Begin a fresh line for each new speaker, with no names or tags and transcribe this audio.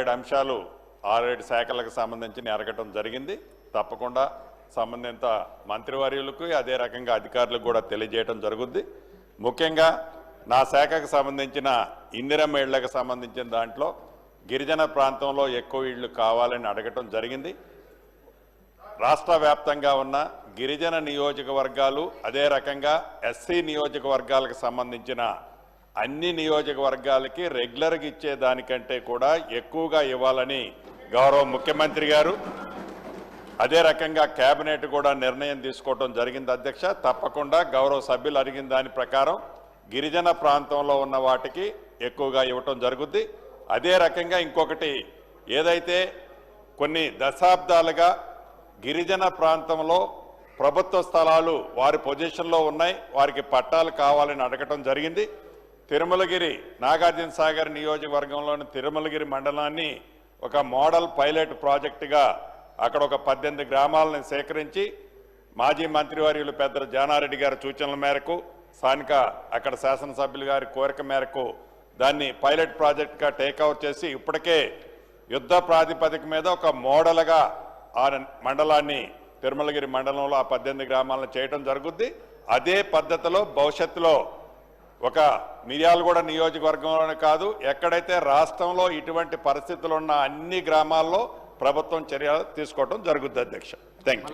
7 అంశాలు 6-7 శాఖలకు సంబంధించి అడగటం జరిగింది. తప్పకుండా సంబంధిత మంత్రివర్యులకు అదే రకంగా అధికారులకు కూడా తెలియజేయడం జరుగుద్ది. ముఖ్యంగా నా శాఖకు సంబంధించిన ఇందిరమ్మ ఇళ్లకు సంబంధించిన దాంట్లో గిరిజన ప్రాంతంలో ఎక్కువ ఇళ్లు కావాలని అడగటం జరిగింది. రాష్ట్ర వ్యాప్తంగా ఉన్న గిరిజన నియోజకవర్గాలు అదే రకంగా ఎస్సీ నియోజకవర్గాలకు సంబంధించిన అన్ని నియోజకవర్గాలకి రెగ్యులర్గా ఇచ్చేదానికంటే కూడా ఎక్కువగా ఇవ్వాలని గౌరవ ముఖ్యమంత్రి గారు అదే రకంగా కేబినెట్ కూడా నిర్ణయం తీసుకోవడం జరిగింది అధ్యక్ష. తప్పకుండా గౌరవ సభ్యులు అడిగిన దాని ప్రకారం గిరిజన ప్రాంతంలో ఉన్న వాటికి ఎక్కువగా ఇవ్వటం జరుగుద్ది. అదే రకంగా ఇంకొకటి ఏదైతే కొన్ని దశాబ్దాలుగా గిరిజన ప్రాంతంలో ప్రభుత్వ స్థలాలు వారి పొజిషన్లో ఉన్నాయి, వారికి పట్టాలు కావాలని అడగటం జరిగింది. తిరుమలగిరి నాగార్జున సాగర్ నియోజకవర్గంలోని తిరుమలగిరి మండలాన్ని ఒక మోడల్ పైలట్ ప్రాజెక్టుగా అక్కడ ఒక 18 గ్రామాలను సేకరించి మాజీ మంత్రివర్యులు పెద్ద జానారెడ్డి గారి సూచనల మేరకు స్థానిక అక్కడ శాసనసభ్యులు గారి కోరిక మేరకు దాన్ని పైలట్ ప్రాజెక్టుగా టేక్అవుట్ చేసి ఇప్పటికే యుద్ధ ప్రాతిపదిక మీద ఒక మోడల్గా ఆ మండలాన్ని తిరుమలగిరి మండలంలో ఆ 18 గ్రామాలను చేయడం జరుగుద్ది. అదే పద్ధతిలో భవిష్యత్తులో ఒక మిర్యాలగూడ నియోజకవర్గంలోనే కాదు ఎక్కడైతే రాష్ట్రంలో ఇటువంటి పరిస్థితులు ఉన్న అన్ని గ్రామాల్లో ప్రభుత్వం చర్యలు తీసుకోవడం జరుగుద్ది అధ్యక్ష. Thank you.